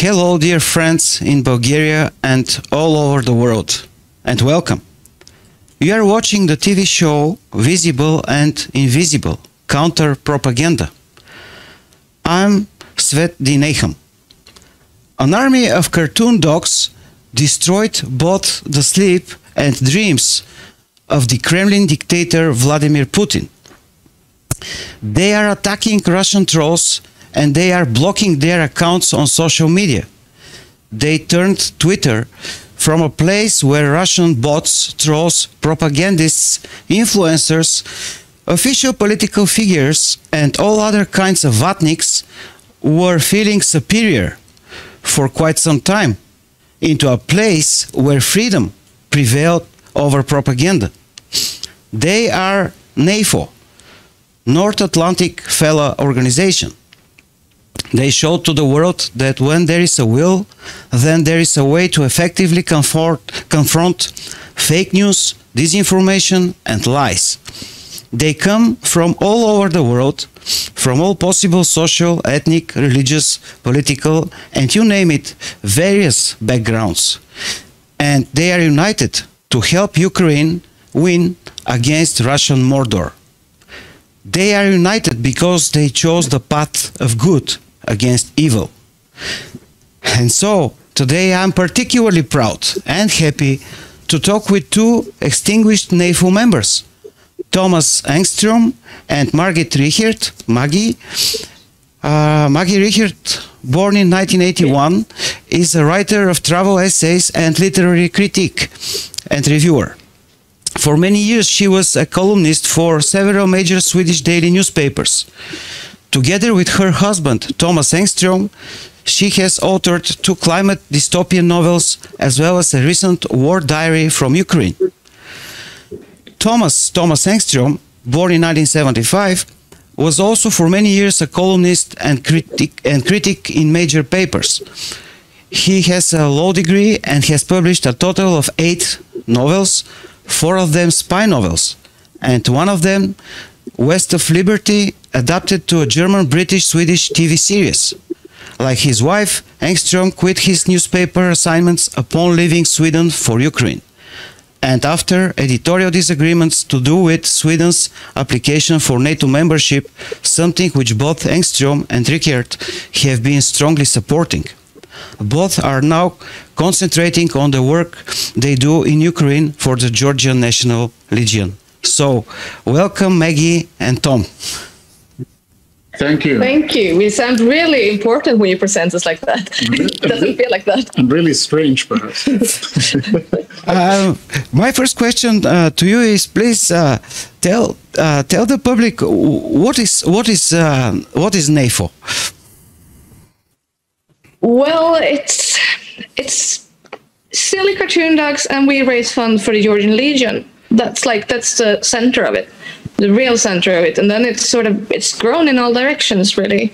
Hello, dear friends in Bulgaria and all over the world, and welcome. You are watching the TV show Visible and Invisible, Counter Propaganda. I'm Svet Dineham. An army of cartoon dogs destroyed both the sleep and dreams of the Kremlin dictator Vladimir Putin. They are attacking Russian trolls and they are blocking their accounts on social media. They turned Twitter from a place where Russian bots, trolls, propagandists, influencers, official political figures, and all other kinds of vatniks were feeling superior for quite some time, into a place where freedom prevailed over propaganda. They are NAFO, North Atlantic Fellow Organization. They showed to the world that when there is a will, then there is a way to effectively confront fake news, disinformation, and lies. They come from all over the world, from all possible social, ethnic, religious, political, and you name it, various backgrounds. And they are united to help Ukraine win against Russian Mordor. They are united because they chose the path of good against evil. And so, today I'm particularly proud and happy to talk with two extinguished NAFO members, Thomas Engström and Margit Richert. Maggie Richert, born in 1981, is a writer of travel essays and literary critique and reviewer. For many years, she was a columnist for several major Swedish daily newspapers. Together with her husband, Thomas Engström, she has authored two climate dystopian novels as well as a recent war diary from Ukraine. Thomas Engström, born in 1975, was also for many years a columnist and critic in major papers. He has a law degree and has published a total of 8 novels, 4 of them spy novels, and one of them, West of Liberty, adapted to a German-British-Swedish TV series. Like his wife, Engström quit his newspaper assignments upon leaving Sweden for Ukraine, and after editorial disagreements to do with Sweden's application for NATO membership, something which both Engström and Richert have been strongly supporting. Both are now concentrating on the work they do in Ukraine for the Georgian National Legion. So, welcome Maggie and Tom. Thank you. Thank you. We sound really important when you present us like that. It doesn't feel like that. And really strange, perhaps. My first question to you is, please tell the public what is NAFO. Well, it's silly cartoon dogs, and we raise funds for the Georgian Legion. That's the center of it, the real center of it. And then it's grown in all directions, really.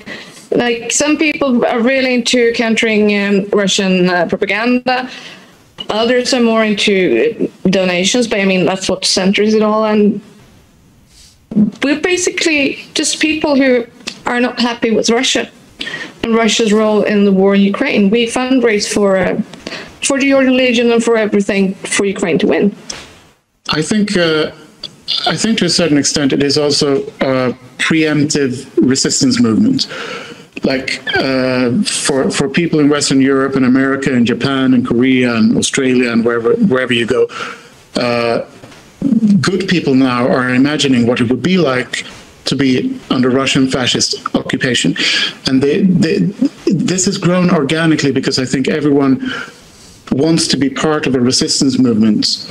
Like, some people are really into countering Russian propaganda. Others are more into donations, but I mean, that's what centers it all. And we're basically just people who are not happy with Russia and Russia's role in the war in Ukraine. We fundraise for the Georgian Legion and for everything for Ukraine to win. I think to a certain extent it is also a preemptive resistance movement. Like for people in Western Europe and America and Japan and Korea and Australia and wherever you go, good people now are imagining what it would be like to be under Russian fascist occupation. And this has grown organically because I think everyone wants to be part of a resistance movement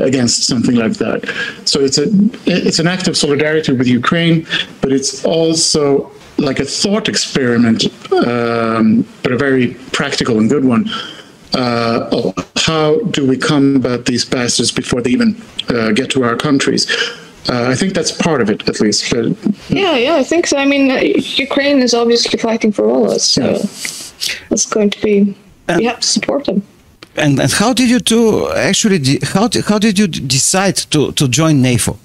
against something like that. So it's an act of solidarity with Ukraine, but it's also like a thought experiment, but a very practical and good one. Of how do we combat these bastards before they even get to our countries? I think that's part of it, at least. But, yeah, I think so. I mean, Ukraine is obviously fighting for all of us, so it's going to be. We have to support them. And how did you two actually? How did you decide to join NAFO?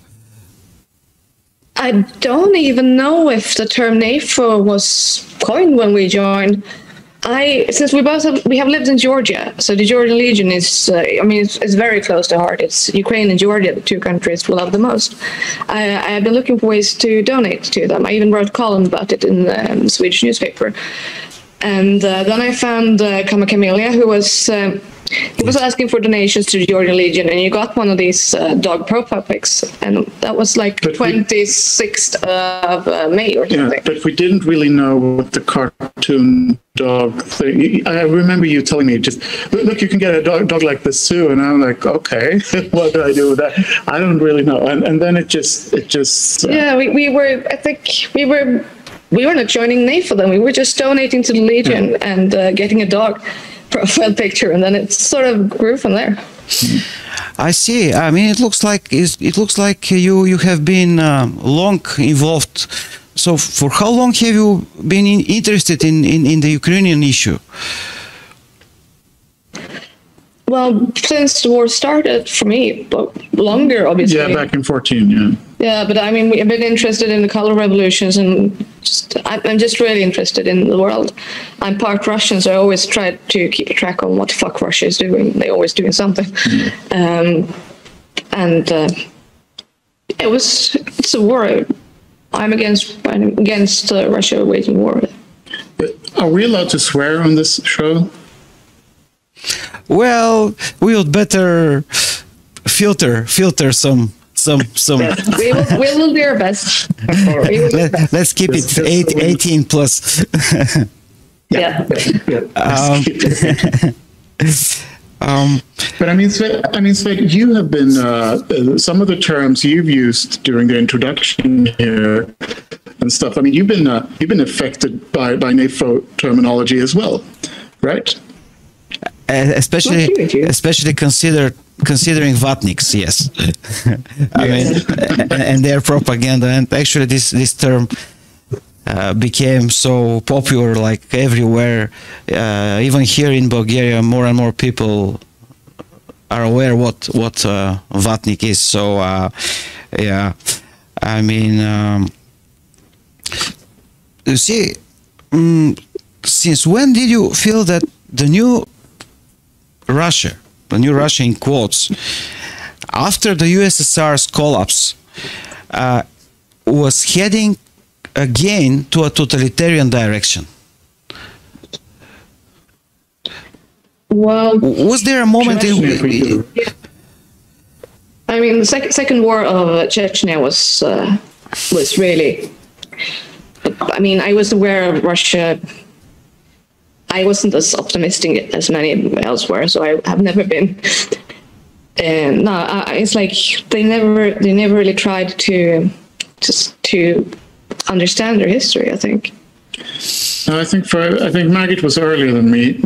I don't even know if the term NAFO was coined when we joined. since we have lived in Georgia, so the Georgian Legion is, it's very close to heart. It's Ukraine and Georgia, the two countries we love the most. I have been looking for ways to donate to them. I even wrote a column about it in the Swedish newspaper. And then I found Kama Camellia, who was asking for donations to the Georgian Legion, and you got one of these dog profile pics, and that was like 26th of May or something. Yeah, but we didn't really know what the cartoon dog thing. I remember you telling me, just look, you can get a dog like this too, and I'm like, okay, what do I do with that? I don't really know. And then it just. Yeah, we were not joining NAFO then. We were just donating to the Legion and getting a dog profile picture, and then it sort of grew from there. I see. I mean, it looks like you have been long involved. So, for how long have you been interested in the Ukrainian issue? Well, since the war started for me, but longer, obviously. Yeah, back in 14, yeah. Yeah, but I mean, I've been interested in the color revolutions, and I'm just really interested in the world. I'm part Russian, so I always try to keep a track on what the fuck Russia is doing. They're always doing something. It's a war. I'm against Russia waging war. Are we allowed to swear on this show? Well, we would better filter some. We will do our best. Let's keep it 18 plus. Yeah. But I mean, Svet, you have been some of the terms you've used during the introduction here and stuff. I mean, you've been affected by NAFO terminology as well, right? Especially considering Vatniks, yes. I mean, and their propaganda, and actually this term became so popular, like everywhere. Even here in Bulgaria, more and more people are aware what Vatnik is. So yeah, I mean, you see, since when did you feel that the new Russia in quotes, after the USSR's collapse, was heading again to a totalitarian direction? Well, was there a moment I mean, the second war of Chechnya was really. I mean, I was aware of Russia. I wasn't as optimistic as many else were, so I have never been. It's like they never really tried to understand their history, I think. I think Margit was earlier than me,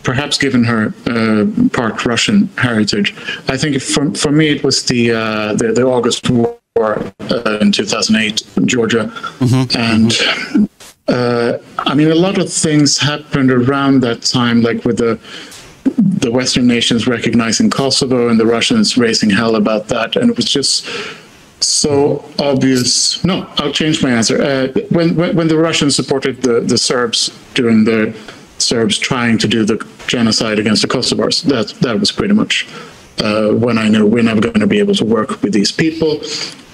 perhaps given her part Russian heritage. I think for me it was the August War in 2008 in Georgia, and I mean, a lot of things happened around that time, like with the Western nations recognizing Kosovo and the Russians raising hell about that, and it was just so obvious. No, I'll change my answer. When the Russians supported the Serbs during the Serbs trying to do the genocide against the Kosovars, that was pretty much when I knew we're never going to be able to work with these people.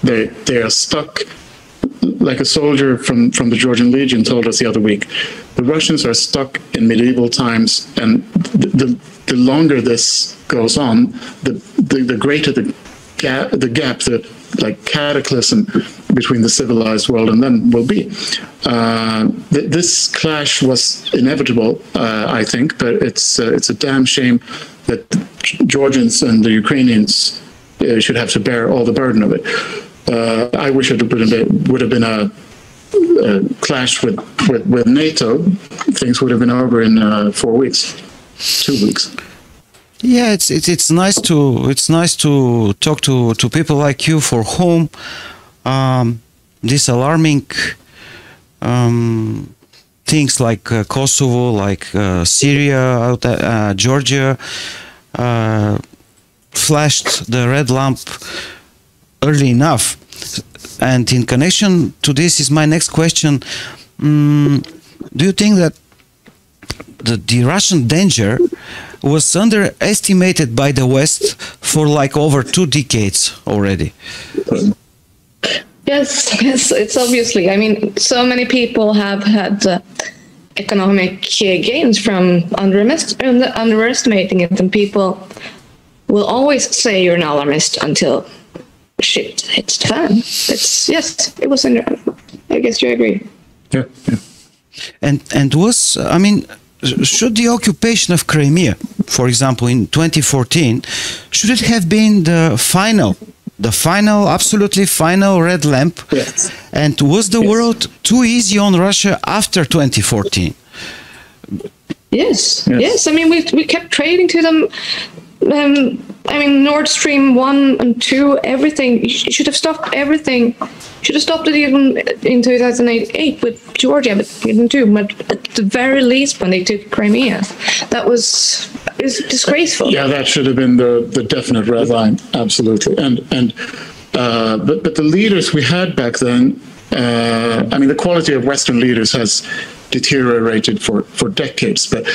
They are stuck. Like a soldier from the Georgian Legion told us the other week, the Russians are stuck in medieval times, and the longer this goes on, the greater the gap, the like cataclysm between the civilized world and them will be. This clash was inevitable, I think, but it's a damn shame that the Georgians and the Ukrainians should have to bear all the burden of it. I wish it would have been a clash with NATO. Things would have been over in 4 weeks, 2 weeks. Yeah, it's nice to talk to people like you, for whom these alarming things like Kosovo, like Syria, Georgia, flashed the red lamp early enough. And in connection to this is my next question. Do you think that the Russian danger was underestimated by the West for like over 2 decades already. Yes, it's obviously. I mean, so many people have had economic gains from underestimating it, and people will always say you're an alarmist until shit hits the fan. Yes, it was. I guess you agree. Yeah. And was, I mean, should the occupation of Crimea, for example, in 2014, should it have been the final, absolutely final red lamp? Yes. And was the world too easy on Russia after 2014? Yes. I mean, we kept trading to them. I mean, Nord Stream 1 and 2, everything. You should have stopped everything. Should have stopped it even in 2008 with Georgia, but we didn't do. But at the very least, when they took Crimea, it was disgraceful. Yeah, that should have been the definite red line, absolutely. But the leaders we had back then, I mean, the quality of Western leaders has deteriorated for decades, but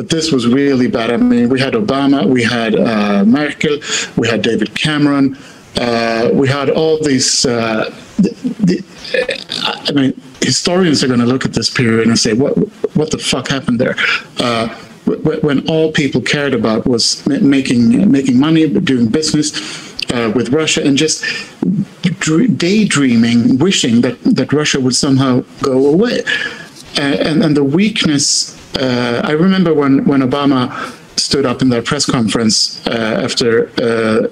this was really bad. I mean, we had Obama, we had Merkel, we had David Cameron, we had all these. I mean, historians are going to look at this period and say, "What the fuck happened there?" When all people cared about was making money, doing business with Russia, and just daydreaming, wishing that Russia would somehow go away. And the weakness, I remember when Obama stood up in that press conference after the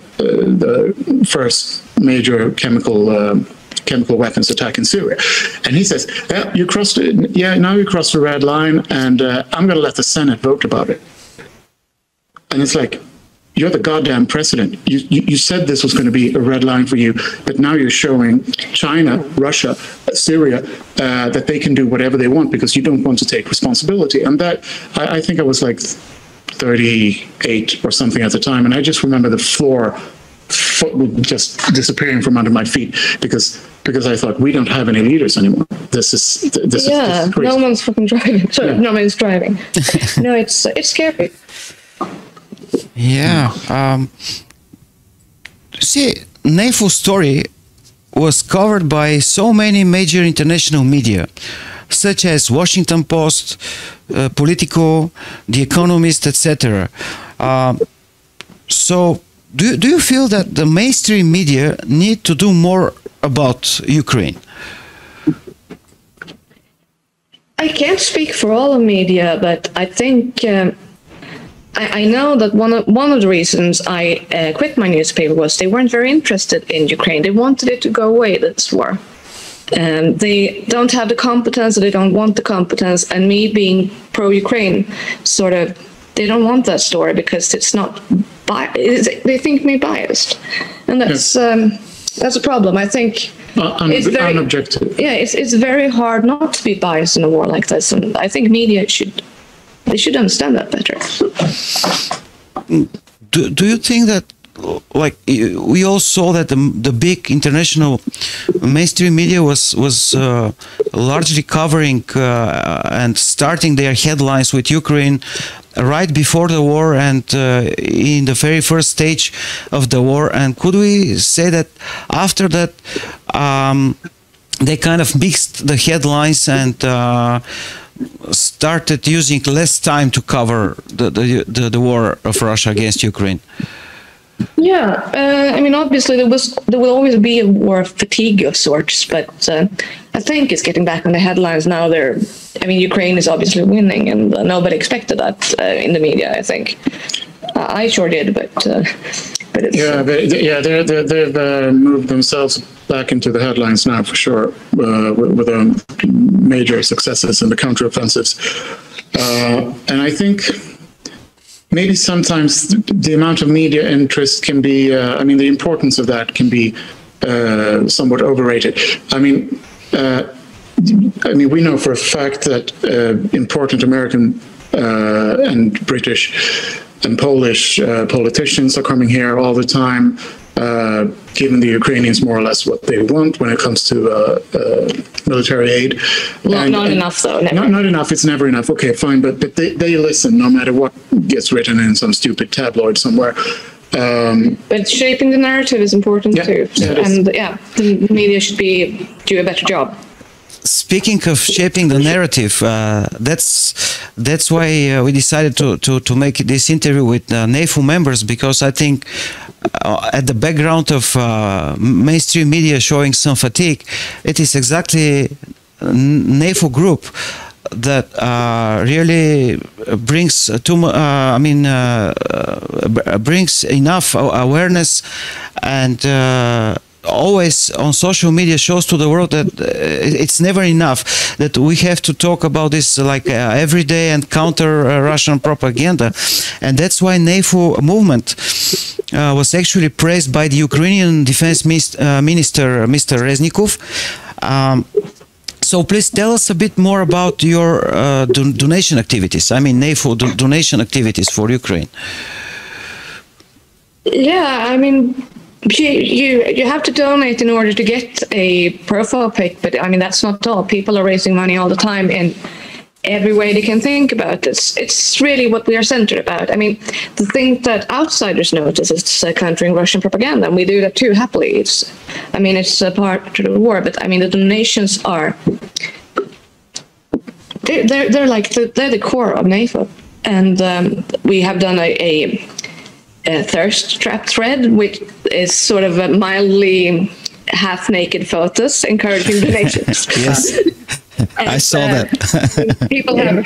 first major chemical weapons attack in Syria, and he says, "Yeah, you crossed it. Yeah, now you crossed the red line, and I'm going to let the Senate vote about it." And it's like, you're the goddamn president. You said this was going to be a red line for you, but now you're showing China, Russia, Syria that they can do whatever they want because you don't want to take responsibility. And that, I think I was like 38 or something at the time, and I just remember the floor just disappearing from under my feet because I thought, we don't have any leaders anymore. This is crazy. No one's fucking driving. Sorry, no one's driving. No, it's scary. Yeah. See, NAFO's story was covered by so many major international media, such as Washington Post, Politico, The Economist, etc. So, do you feel that the mainstream media need to do more about Ukraine? I can't speak for all the media, but I think I know that one of the reasons I quit my newspaper was they weren't very interested in Ukraine. They wanted it to go away, this war. They don't have the competence, or they don't want the competence, and me being pro-Ukraine, sort of, they don't want that story because it's not, they think me biased. And that's a problem. I think it's very unobjective. Yeah, it's very hard not to be biased in a war like this, and I think media should understand that better. Do you think that, like, we all saw that the big international mainstream media was largely covering and starting their headlines with Ukraine right before the war and in the very first stage of the war, and could we say that after that they kind of mixed the headlines and started using less time to cover the war of Russia against Ukraine? Yeah, I mean, obviously there will always be a war fatigue of sorts, but I think it's getting back on the headlines now. Ukraine is obviously winning, and nobody expected that in the media. I think I sure did, but it's, they've moved themselves back into the headlines now for sure, with major successes in the counteroffensives, and I think. Maybe sometimes the amount of media interest can be, the importance of that can be somewhat overrated. We know for a fact that important American and British and Polish politicians are coming here all the time. given the Ukrainians more or less what they want when it comes to military aid. Not enough, though. Never. Not enough. It's never enough. Okay, fine, but they listen no matter what gets written in some stupid tabloid somewhere. But shaping the narrative is important too, and the media should do a better job. Speaking of shaping the narrative, that's why we decided to make this interview with NAFO members, because I think at the background of mainstream media showing some fatigue, it is exactly NAFO group that really brings brings enough awareness and always on social media shows to the world that it's never enough, that we have to talk about this like every day and counter Russian propaganda. And that's why NAFO movement was actually praised by the Ukrainian defense minister, Mr. Reznikov. So please tell us a bit more about your donation activities. I mean, NAFO donation activities for Ukraine. Yeah, I mean, you have to donate in order to get a profile pic, but I mean, that's not all. People are raising money all the time in every way they can think about this. It's really what we are centered about. I mean, the thing that outsiders notice is countering Russian propaganda, and we do that too, happily. It's a part of the war, but I mean, the donations are, they're like, they're the core of NAFO. And we have done a thirst trap thread, which is sort of a mildly half-naked photos encouraging donations. Yes, and, I saw that. People have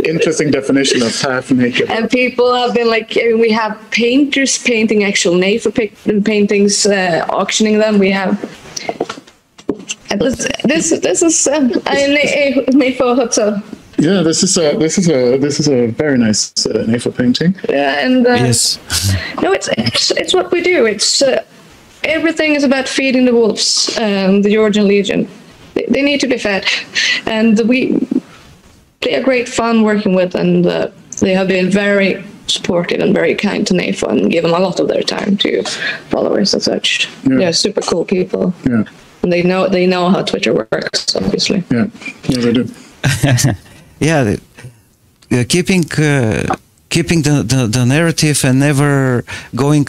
interesting definition of half-naked. And people have been like, we have painters painting actual NAFO paintings, auctioning them. We have this is a NAFO hotel. Yeah, this is a very nice NAFO painting. Yeah, and yes. No, it's what we do. It's everything is about feeding the wolves. The Georgian Legion, they need to be fed, and they are great fun working with, and they have been very supportive and very kind to NAFO and given a lot of their time to followers and such. Yeah. They're super cool people. Yeah, and they know how Twitter works, obviously. Yeah, they do. Yeah, keeping the narrative and never going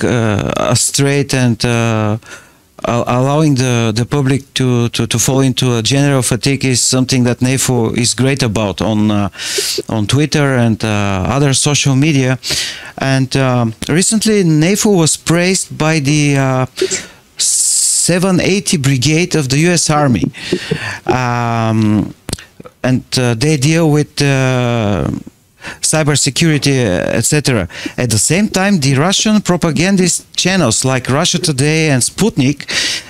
straight and allowing the public to fall into a general fatigue is something that NAFO is great about on Twitter and other social media. And recently, NAFO was praised by the 780 Brigade of the U.S. Army. And they deal with cybersecurity, etc. At the same time, the Russian propagandist channels like Russia Today and Sputnik,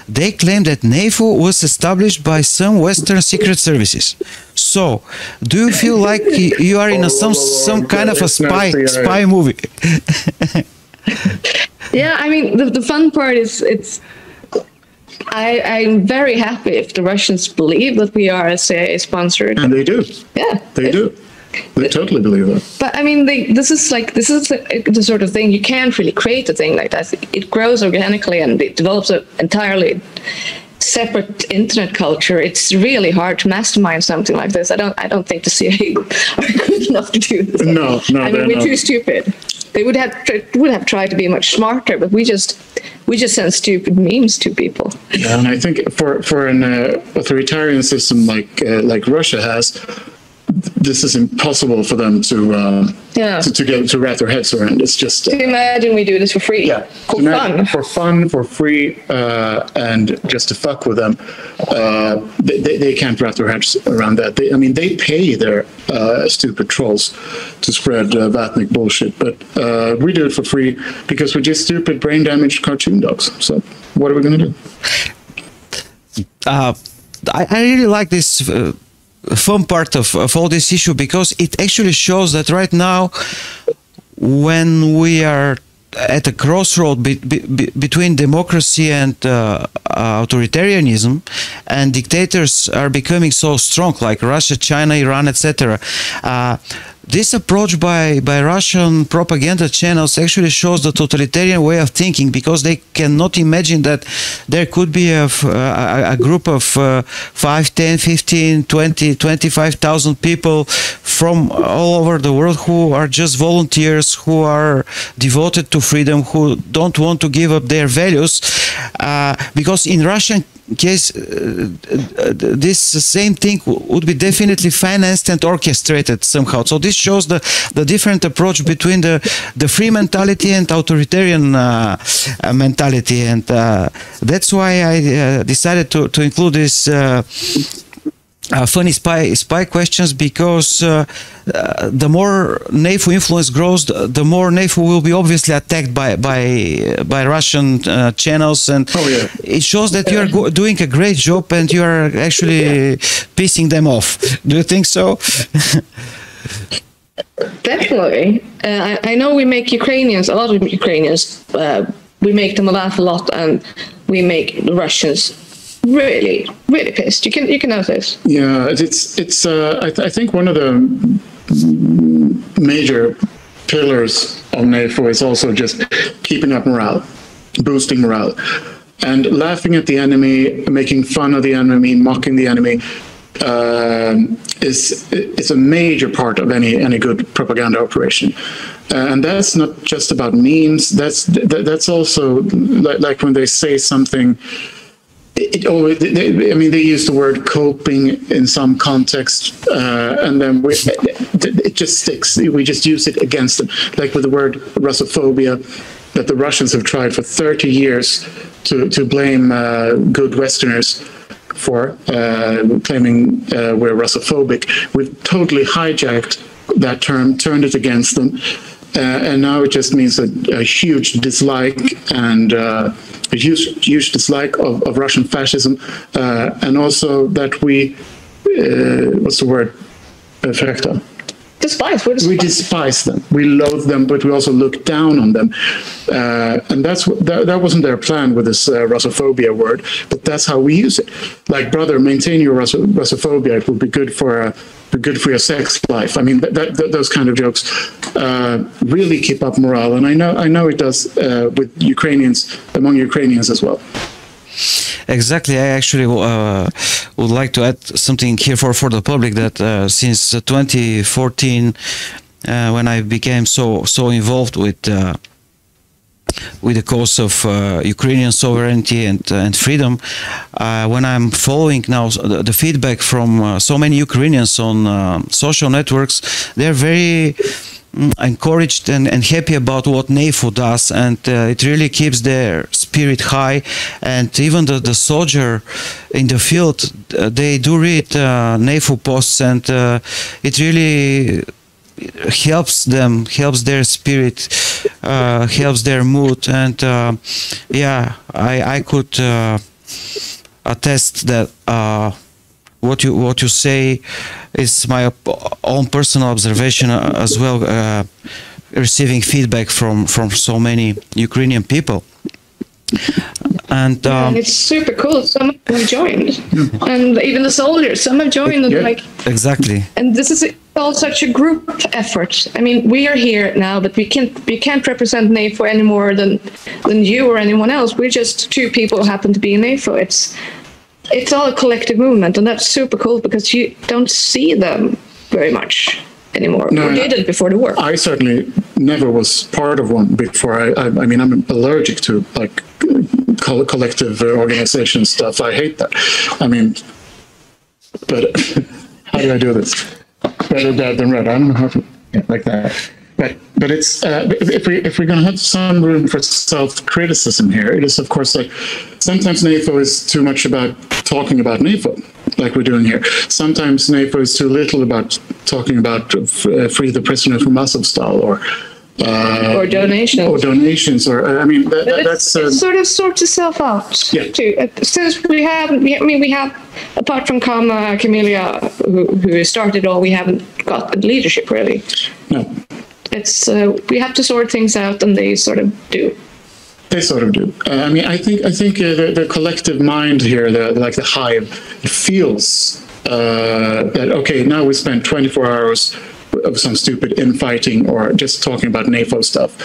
they claim that NAFO was established by some Western secret services. So, do you feel like you are in some kind of a spy movie? Yeah, I mean, the fun part is I'm very happy if the Russians believe that we are a CIA sponsored. And they do. Yeah. They do. They totally believe that. But I mean, this is the sort of thing, you can't really create a thing like that. It grows organically and it develops an entirely separate internet culture. It's really hard to mastermind something like this. I don't think the CIA are good enough to do this. No, I mean, we're too stupid. They would have tried to be much smarter, but we just send stupid memes to people. Yeah, and I think for an authoritarian system like Russia has, this is impossible for them to wrap their heads around. It's just imagine we do this for free. Yeah, for fun, for free, and just to fuck with them. They can't wrap their heads around that. They pay their stupid trolls to spread Vatnik bullshit, but we do it for free because we're just stupid, brain-damaged cartoon dogs. So what are we going to do? I really like this fun part of all this issue, because it actually shows that right now, when we are at a crossroad between democracy and authoritarianism, and dictators are becoming so strong, like Russia, China, Iran, etc., this approach by Russian propaganda channels actually shows the totalitarian way of thinking, because they cannot imagine that there could be a group of 5, 10, 15, 20, 25,000 people from all over the world who are just volunteers, who are devoted to freedom, who don't want to give up their values, because in Russian case this same thing would be definitely financed and orchestrated somehow. So this shows the different approach between the free mentality and authoritarian mentality, and that's why I decided to include this funny spy questions, because the more NAFO influence grows, the more NAFO will be obviously attacked by Russian channels, and it shows that you are doing a great job and you are actually pissing them off. Do you think so? Definitely. I know we make Ukrainians, a lot of Ukrainians, we make them laugh a lot, and we make the Russians really pissed. You can notice. Yeah, it's I think one of the major pillars of NAFO is also just keeping up morale, boosting morale, and laughing at the enemy, making fun of the enemy, mocking the enemy. Is a major part of any good propaganda operation, and that's not just about memes. That's also like when they say something. They use the word coping in some context, and then it just sticks. We just use it against them, like with the word Russophobia, that the Russians have tried for 30 years to blame good Westerners for, claiming we're Russophobic. We've totally hijacked that term, turned it against them, and now it just means a huge dislike and a huge dislike of Russian fascism, and also that we, what's the word? Verrächter. Despise. We despise them. We loathe them, but we also look down on them, and that wasn't their plan with this Russophobia word, but that's how we use it. Like, brother, maintain your Russophobia. It will be good for your sex life. I mean, those kind of jokes really keep up morale, and I know it does with Ukrainians, among Ukrainians as well. Exactly. I actually would like to add something here for the public, that since 2014, when I became so involved with the cause of Ukrainian sovereignty and freedom, when I'm following now the feedback from so many Ukrainians on social networks, they're very encouraged and happy about what NAFO does, and it really keeps their spirit high. And even the soldier in the field, they do read NAFO posts, and it really helps them, helps their spirit, helps their mood, and I could attest that what you say is my own personal observation as well, receiving feedback from so many Ukrainian people. And it's super cool. Some have joined, and even the soldiers, some have joined. And exactly. And this is all such a group effort. I mean, we are here now, but we can't represent NAFO any more than you or anyone else. We're just two people who happen to be in NAFO. It's all a collective movement, and that's super cool, because you don't see them very much anymore. No, we did it before the war. I certainly never was part of one before. I mean, I'm allergic to like collective organization stuff. I hate that. I mean, but how do I do this? Better bad than red. I don't know how to like that. But it's if we're going to have some room for self-criticism here, it is of course like sometimes NAFO is too much about talking about NAFO, like we're doing here. Sometimes NAFO is too little about talking about free the prisoners from Azovstal or donations. Or donations, or I mean, that's it sort of sorts itself out. Yeah. Too. Since we have, apart from Camelia, who started all, we haven't got the leadership really. No. It's we have to sort things out, and they sort of do. They sort of do. I mean, I think the collective mind here, like the hive, it feels that okay, now we spent 24 hours of some stupid infighting or just talking about NATO stuff.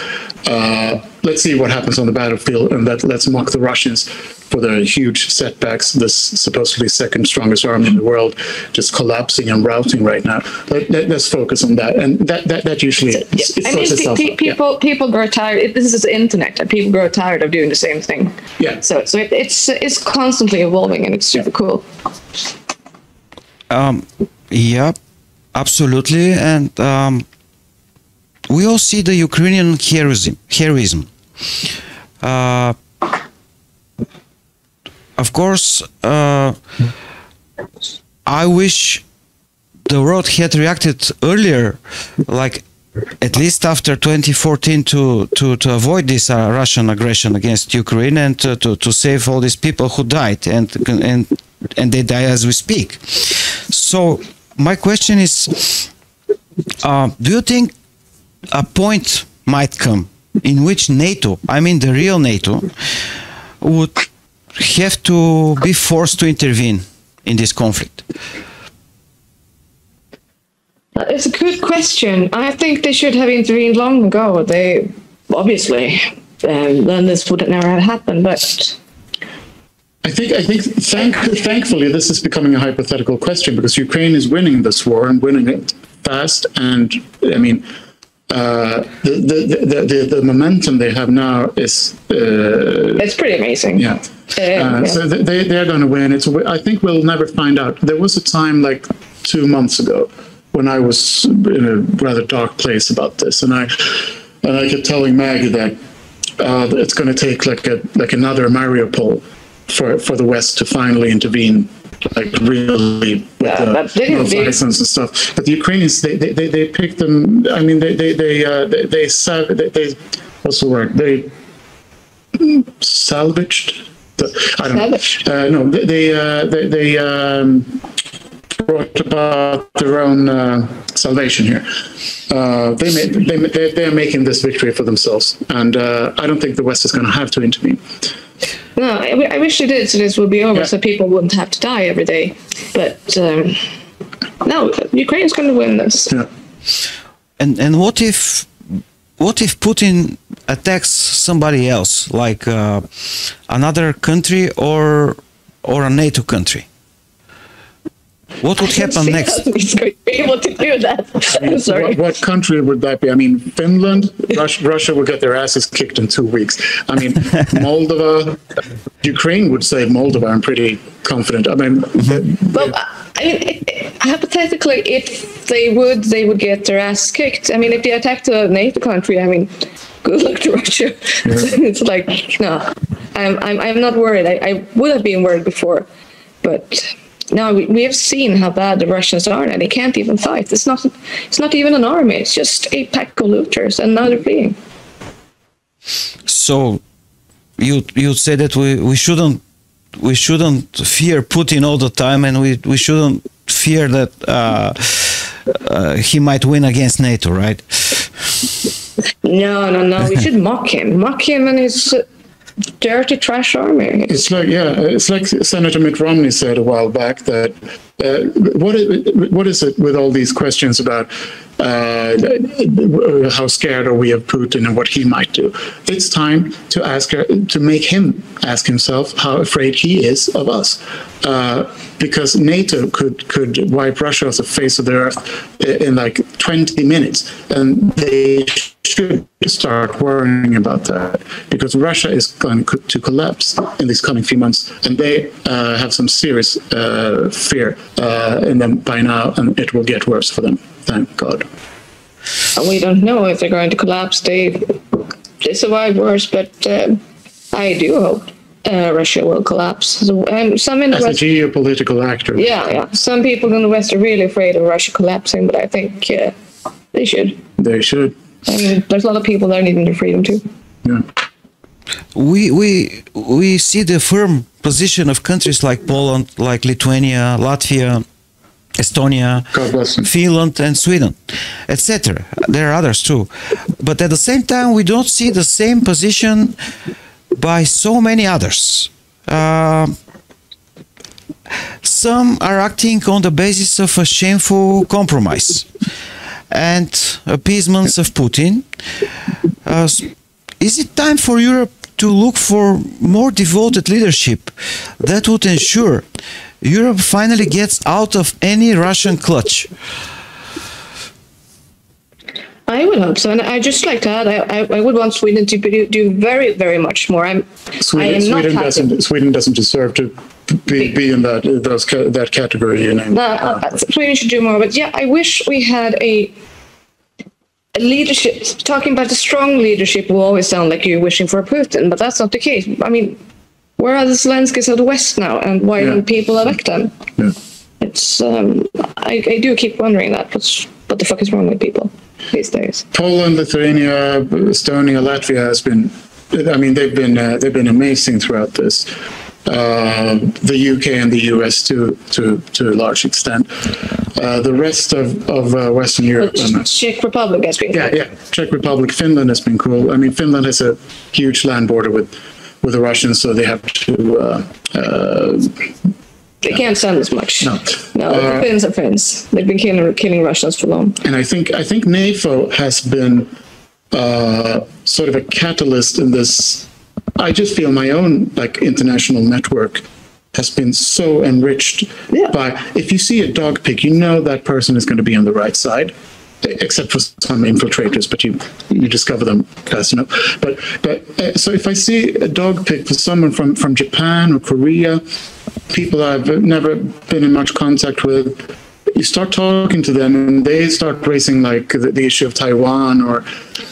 Let's see what happens on the battlefield, and let's mock the Russians for the huge setbacks. This supposedly second strongest army in the world just collapsing and routing right now. Let's focus on that, and that usually people grow tired. This is the internet, and people grow tired of doing the same thing. Yeah. So it's constantly evolving, and it's super cool. Yeah, absolutely, and we all see the Ukrainian heroism. Of course, I wish the world had reacted earlier, like at least after 2014, to avoid this Russian aggression against Ukraine and to save all these people who died, and they die as we speak. So my question is, do you think a point might come in which NATO, I mean the real NATO, would have to be forced to intervene in this conflict? It's a good question. I think they should have intervened long ago. They obviously, then this would never have happened. But I think thankfully this is becoming a hypothetical question, because Ukraine is winning this war and winning it fast. And I mean, the momentum they have now is it's pretty amazing. Yeah. So they're going to win. I think we'll never find out. There was a time like 2 months ago when I was in a rather dark place about this, and I kept telling Maggie that it's going to take like another Mariupol for the West to finally intervene, like really with the license and stuff. But the Ukrainians, they picked them. I mean, they what's the word? They salvaged. I don't know. No, they brought about their own salvation here. They're making this victory for themselves, and I don't think the West is going to have to intervene. No, I wish it did, so this would be over, so people wouldn't have to die every day. But no, Ukraine's going to win this. Yeah. And what if Putin attacks somebody else, like another country or a NATO country? What would happen next? He's going to be able to do that. I'm sorry. What country would that be? I mean, Finland, Russia would get their asses kicked in 2 weeks. I mean, Moldova, Ukraine would save Moldova. I'm pretty confident. I mean, well, I mean, hypothetically, if they would get their ass kicked. I mean, if they attacked a NATO country, I mean, good luck to Russia. Yeah. It's like, no, I'm not worried. I would have been worried before, but. No, we have seen how bad the Russians are, and they can't even fight. It's not even an army. It's just a pack of looters, and now they're fleeing. So, you say that we shouldn't fear Putin all the time, and we shouldn't fear that he might win against NATO, right? No. We should mock him and his dirty trash army. It's like Senator Mitt Romney said a while back that what is it with all these questions about how scared are we of Putin and what he might do? It's time to make him ask himself how afraid he is of us, because NATO could wipe Russia off the face of the earth in like 20 minutes, and they should start worrying about that, because Russia is going to collapse in these coming few months, and they have some serious fear in them by now, and it will get worse for them. Thank God. We don't know if they're going to collapse. They survive worse, but I do hope Russia will collapse. So, some in the As West, a geopolitical actor. Yeah. Some people in the West are really afraid of Russia collapsing, but I think they should. They should. I mean, there's a lot of people that are needing their freedom too. Yeah. We see the firm position of countries like Poland, like Lithuania, Latvia, Estonia, Finland, and Sweden, etc. There are others too, but at the same time, we don't see the same position by so many others. Some are acting on the basis of a shameful compromise. and appeasements of Putin. Is it time for Europe to look for more devoted leadership that would ensure Europe finally gets out of any Russian clutch? I would hope so, and I just like to add, I would want Sweden to do very, very much more. Sweden doesn't deserve to be in that category. You know. Sweden should do more, but yeah, I wish we had a leadership. Talking about the strong leadership will always sound like you're wishing for a Putin, but that's not the case. I mean, where are the Zelenskys of the West now, and why don't people elect them? Yeah. It's I do keep wondering that. What the fuck is wrong with people these days? Poland, Lithuania, Estonia, Latvia has been. I mean, they've been amazing throughout this. The UK and the US to a large extent. The rest of Western Europe. Czech Republic has been. Yeah. Czech Republic, Finland has been cool. I mean, Finland has a huge land border with the Russians, so they have to. They can't send as much. No, the Finns are Finns. They've been killing Russians for long. And I think NATO has been sort of a catalyst in this. I just feel my own international network has been so enriched by. If you see a dog pic, you know that person is going to be on the right side, except for some infiltrators, but you discover them fast enough. But so if I see a dog pic for someone from Japan or Korea, people I've never been in much contact with, you start talking to them and they start raising the issue of Taiwan or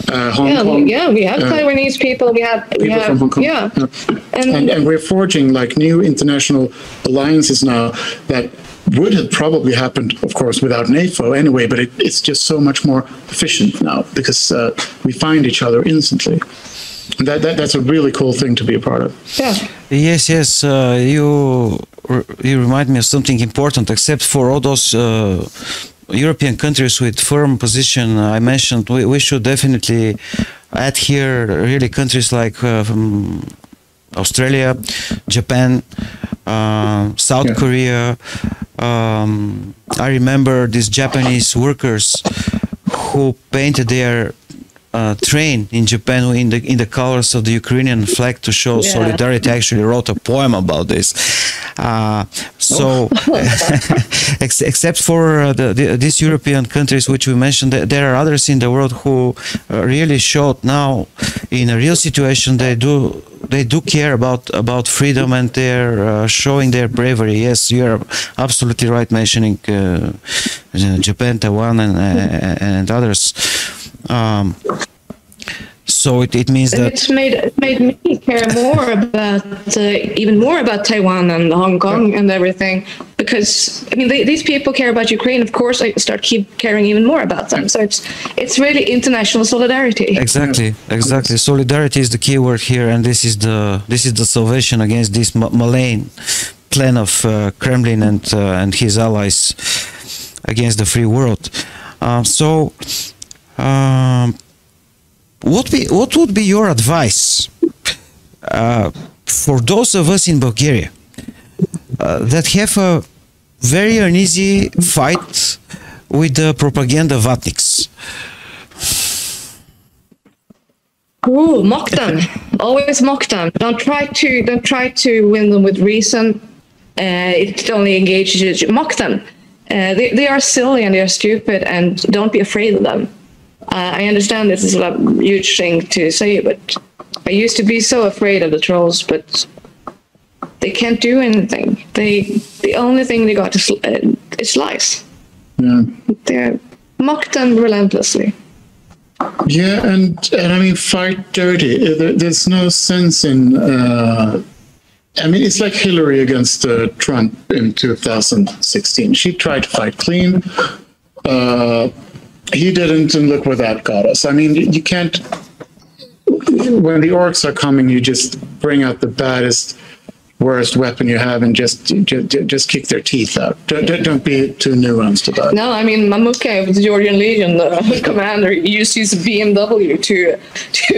Hong Kong. Yeah, we have Taiwanese people. We have from Hong Kong. Yeah, and we're forging new international alliances now that would have probably happened, of course, without NATO anyway. But it's just so much more efficient now because we find each other instantly. And that's a really cool thing to be a part of. Yeah. Yes. You remind me of something important. Except for all those European countries with firm position I mentioned, we should definitely add here really countries like Australia, Japan, South Korea. I remember these Japanese workers who painted their train in Japan in the colors of the Ukrainian flag to show solidarity. I actually wrote a poem about this. Except for these European countries which we mentioned, there are others in the world who really showed now in a real situation they do care about freedom, and they're showing their bravery. Yes, you are absolutely right mentioning Japan, Taiwan, and others. So it means that it's made me care more about even more about Taiwan and Hong Kong and everything, because I mean these people care about Ukraine. Of course, I keep caring even more about them. So it's really international solidarity. Exactly. Solidarity is the key word here, and this is the salvation against this malign plan of Kremlin and his allies against the free world. What would be your advice for those of us in Bulgaria that have a very uneasy fight with the propaganda vatniks? Mock them. Always mock them. Don't try to win them with reason. It only engages you. Mock them. They are silly and they are stupid, and don't be afraid of them. I understand this is a huge thing to say, but I used to be so afraid of the trolls, but they can't do anything. The only thing they got is lies. Yeah. They mock them relentlessly. Yeah, and I mean, fight dirty. There's no sense in. I mean, it's like Hillary against Trump in 2016. She tried to fight clean. He didn't, and look where that got us. I mean, you can't. When the orcs are coming, you just bring out the baddest, worst weapon you have and just kick their teeth out. Don't be too nuanced about it. No, I mean, Mamuka of the Georgian Legion, the commander, used his BMW to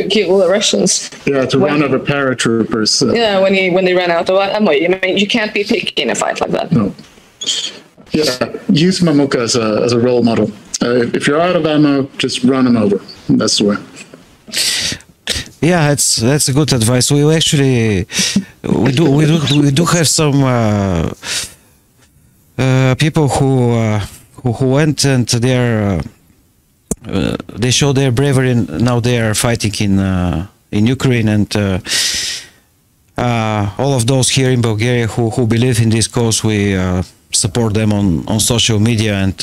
kill the Russians. Yeah, to run over paratroopers. Yeah, when they ran out of ammo. I mean, you can't be picky in a fight like that. No. Yeah, use Mamuka as a role model. If you're out of ammo, just run them over. That's the way. Yeah, that's a good advice. We actually we do have some people who went and they show their bravery, and now they are fighting in Ukraine, and all of those here in Bulgaria who believe in this cause, we support them on social media and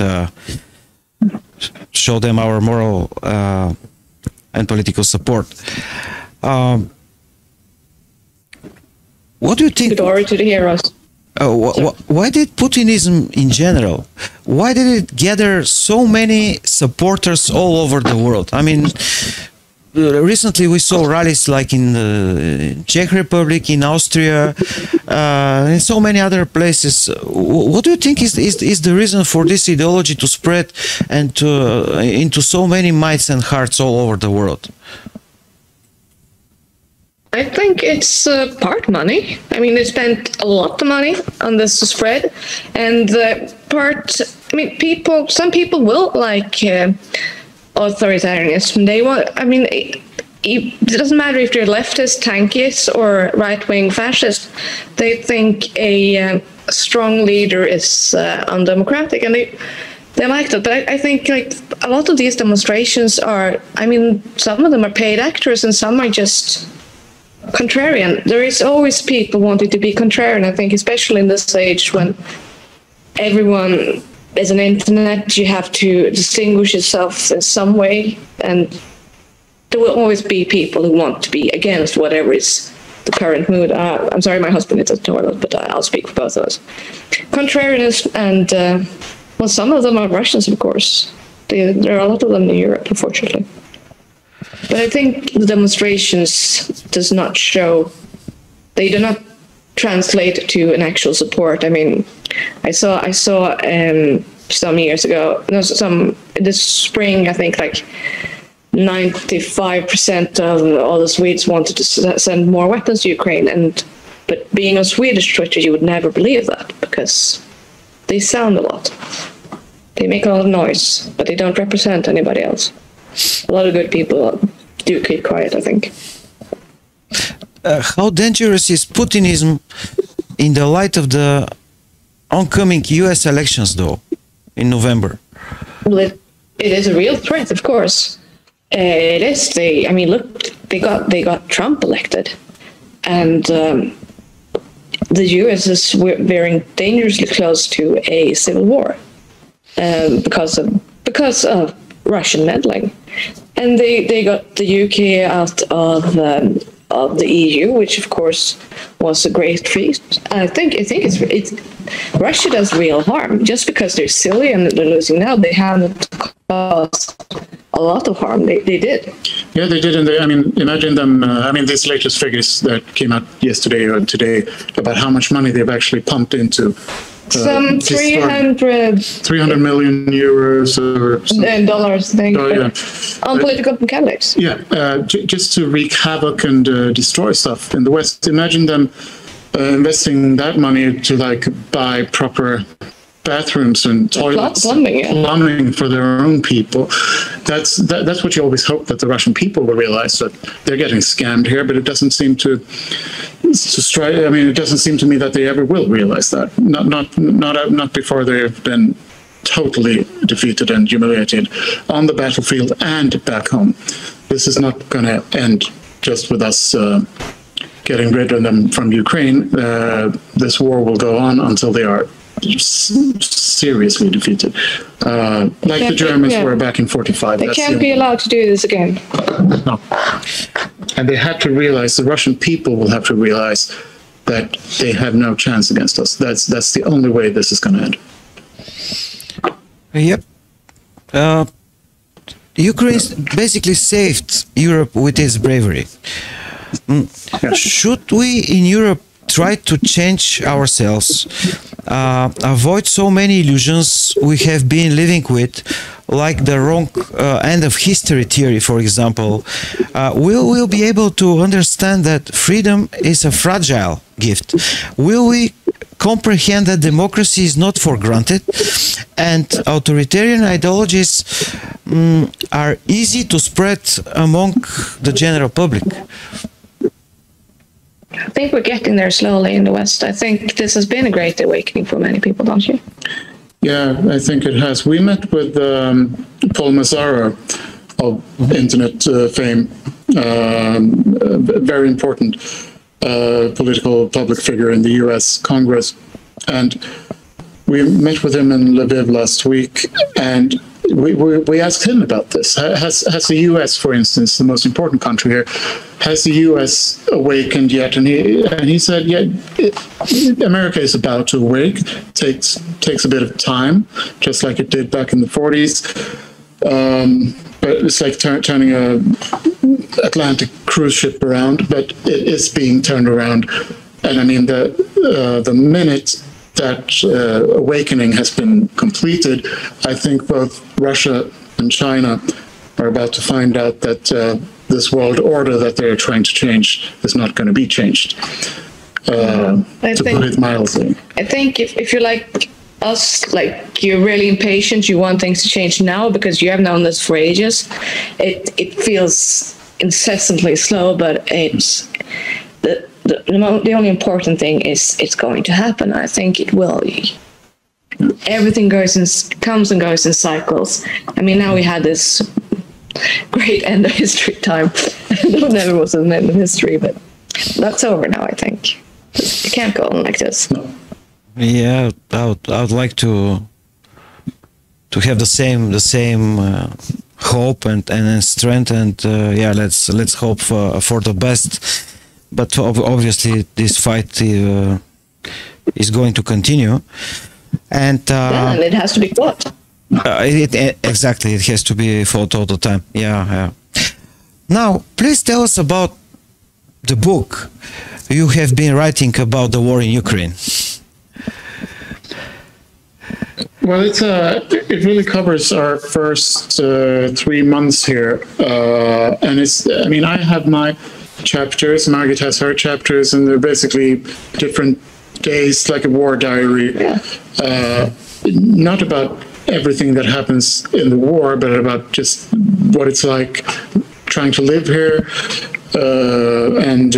show them our moral and political support. What do you think? Glory to the heroes. Why did Putinism in general? Why did it gather so many supporters all over the world? I mean, recently we saw rallies like in the Czech Republic, in Austria, and so many other places. What do you think is the reason for this ideology to spread and into so many minds and hearts all over the world? I think it's part money. I mean, they spent a lot of money on this to spread, and I mean, some people will like authoritarianism. They want. I mean, it doesn't matter if they're leftist, tankists, or right-wing fascist. They think a strong leader is undemocratic, and they like that. But I think like a lot of these demonstrations are. I mean, some of them are paid actors, and some are just contrarian. There is always people wanting to be contrarian. I think, especially in this age when everyone is an internet, you have to distinguish yourself in some way, and there will always be people who want to be against whatever is the current mood. I'm sorry, my husband is at the toilet, but I'll speak for both of us. Contrarianism, and well, some of them are Russians, of course. There are a lot of them in Europe, unfortunately. But I think the demonstrations does not show, they do not translate to an actual support. I mean, I saw some years ago, this spring, I think like 95% of all the Swedes wanted to send more weapons to Ukraine. But being on Swedish Twitter, you would never believe that, because they sound a lot. They make a lot of noise, but they don't represent anybody else. A lot of good people do keep quiet, I think. How dangerous is Putinism in the light of the oncoming US elections, though, in November? Well, it is a real threat, of course. It is. I mean, look, they got Trump elected, and the US is veering dangerously close to a civil war because of Russian meddling, and they got the UK out of the EU, which of course was a great feat. I think it's Russia does real harm just because they're silly and they're losing now. They haven't caused a lot of harm. They did. Yeah, they did, and I mean, imagine them. I mean, these latest figures that came out yesterday or today about how much money they've actually pumped into. Some 300 million euros or dollars, I think, on political candidates. Yeah, just to wreak havoc and destroy stuff in the West. Imagine them investing that money to like buy proper bathrooms and toilets, plumbing for their own people. That's what you always hope that the Russian people will realize, that they're getting scammed here. But it doesn't seem to strike. I mean, it doesn't seem to me that they ever will realize that. Not before they've been totally defeated and humiliated on the battlefield and back home. This is not going to end just with us getting rid of them from Ukraine. This war will go on until they are seriously defeated, like the Germans were back in 45. They can't be allowed to do this again. No. And they have to realize, the Russian people will have to realize that they have no chance against us. That's the only way this is going to end. Yep. Ukraine basically saved Europe with its bravery. Should we in Europe try to change ourselves, avoid so many illusions we have been living with, like the wrong end of history theory, for example? Will we be able to understand that freedom is a fragile gift? Will we comprehend that democracy is not for granted, and authoritarian ideologies are easy to spread among the general public. I think we're getting there slowly in the West. I think this has been a great awakening for many people, don't you? Yeah, I think it has. We met with Paul Mazzara of internet fame, a very important political public figure in the U.S. Congress. And we met with him in Lviv last week, and we asked him about this. Has the U.S., for instance, the most important country here, has the U.S. awakened yet? And he said, yeah, America is about to awake. Takes a bit of time, just like it did back in the 40s. But it's like turning a Atlantic cruise ship around, but it is being turned around. And I mean, the minute that awakening has been completed, I think both Russia and China are about to find out that this world order that they're trying to change is not going to be changed. To put it mildly. I think if you're like us, like you're really impatient, you want things to change now because you have known this for ages. It feels incessantly slow, but it's the only important thing is it's going to happen. I think it will. Everything comes and goes in cycles. I mean, now we had this great end of history time. There never was an end of history, but that's over now, I think. It can't go on like this. Yeah, I would like to have the same hope and strength, and yeah, let's hope for the best. But obviously, this fight is going to continue, and and it has to be fought. Exactly, it has to be fought all the time. Yeah. Now, please tell us about the book you have been writing about the war in Ukraine. Well, it really covers our first 3 months here, and I mean, I have my chapters, Margit has her chapters, and they're basically different days, like a war diary, not about everything that happens in the war, but about just what it's like trying to live here and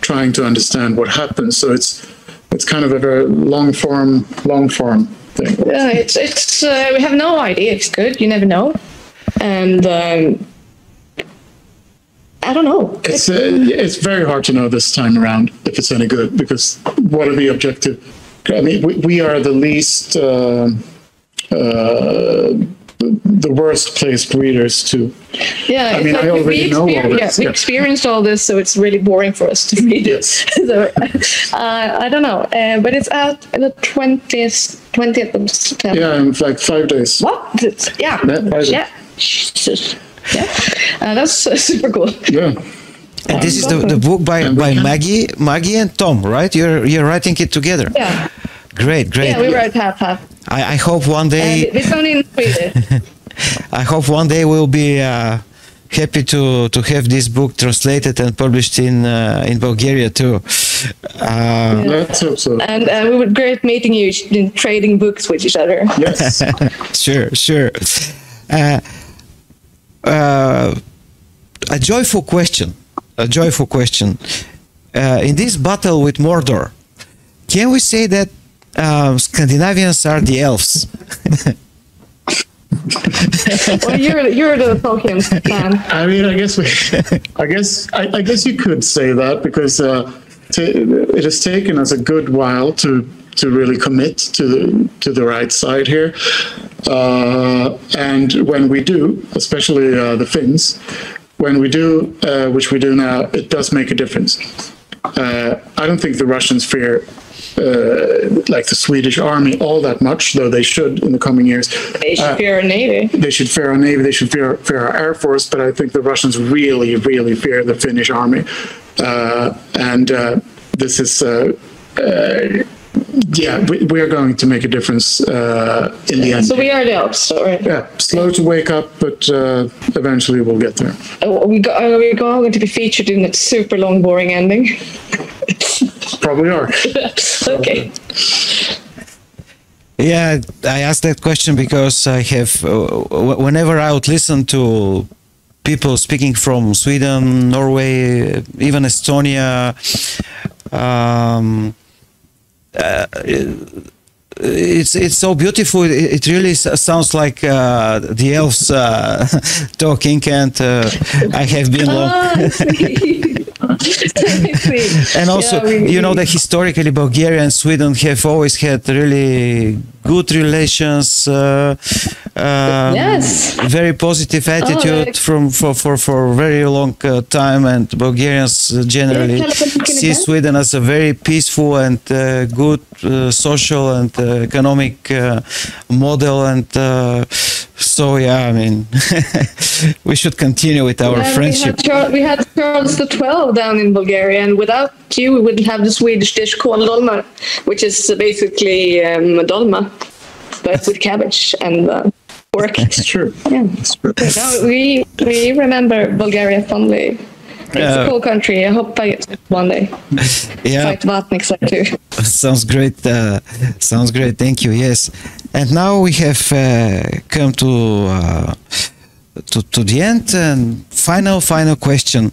trying to understand what happens. So it's kind of a very long form thing. Yeah, it's we have no idea. It's good. You never know, and I don't know. It's very hard to know this time around if it's any good, because what are the objective? I mean, we are the least, the worst placed readers to. Yeah, I mean, I already know all this. Yeah, we experienced all this, so it's really boring for us to read it. So, I don't know, but it's out on the 20th of September. Yeah, in like 5 days. What? Yeah. Jesus. Yeah, that's super cool. Yeah. And this is the book by Maggie and Tom, right? You're writing it together. Yeah. Great. Yeah, we wrote half. I hope one day. And it's only in Swedish. I hope one day we'll be happy to have this book translated and published in Bulgaria too. Let's hope so. And we would great meeting you and trading books with each other. Yes. Sure. A joyful question. In this battle with Mordor, can we say that Scandinavians are the elves? Well, you're the Tolkien fan. I mean, I guess you could say that, because it has taken us a good while to really commit to the right side here, and when we do, especially the Finns, when we do, which we do now, it does make a difference. I don't think the Russians fear like the Swedish army all that much, though they should in the coming years. They should fear our navy. They should fear our navy. They should fear our air force. But I think the Russians really, really fear the Finnish army, and this is. Yeah, we are going to make a difference in the end. So we are the elves, right? Yeah, slow to wake up, but eventually we'll get there. Are we going to be featured in that super long, boring ending? probably are. Okay. Yeah, I asked that question because I have, whenever I would listen to people speaking from Sweden, Norway, even Estonia, it's so beautiful. It really sounds like the elves talking, and I have been and also, you know, that historically Bulgaria and Sweden have always had really good relations. Yes. Very positive attitude for a very long time, and Bulgarians generally see Sweden as a very peaceful and good social and economic model, and so yeah, I mean, we should continue with our friendship. We had Charles XII down in Bulgaria, and without you, we wouldn't have the Swedish dish called dolma, which is basically dolma, but with cabbage and pork. It's true. Yeah. It's true. No, we remember Bulgaria fondly. It's a cool country. I hope I get to one day. Yeah. Fight Vatnik too. Sounds great. Sounds great. Thank you. Yes. And now we have come to the end. And final question: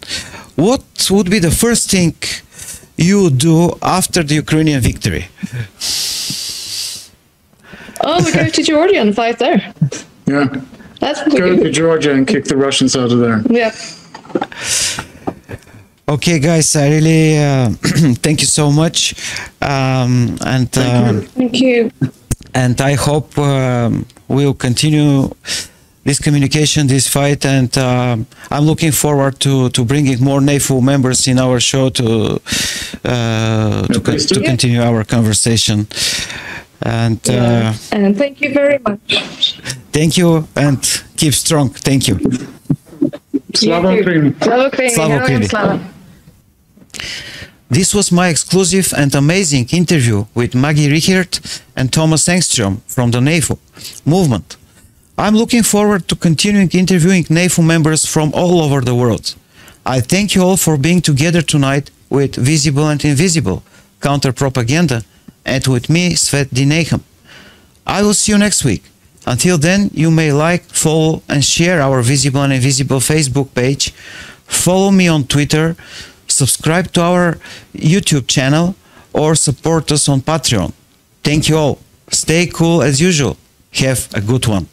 what would be the first thing you would do after the Ukrainian victory? Oh, we go to Georgia and fight there. Yeah. That's Go to Georgia and kick the Russians out of there. Yeah. Okay, guys, I really thank you so much, and Thank you. and I hope we'll continue this communication, this fight, and I'm looking forward to bringing more NAFU members in our show to continue our conversation. And and thank you very much. thank you, and keep strong. Thank you. Slava Ukraini. Slava Ukraini. Slava Ukraini. Slava. This was my exclusive and amazing interview with Maggie Richert and Thomas Engström from the NAFU movement. I'm looking forward to continuing interviewing NAFU members from all over the world. I thank you all for being together tonight with Visible and Invisible, Counter-Propaganda, and with me, Svet Dineham. I will see you next week. Until then, you may like, follow, and share our Visible and Invisible Facebook page, follow me on Twitter, subscribe to our YouTube channel, or support us on Patreon. Thank you all. Stay cool as usual. Have a good one.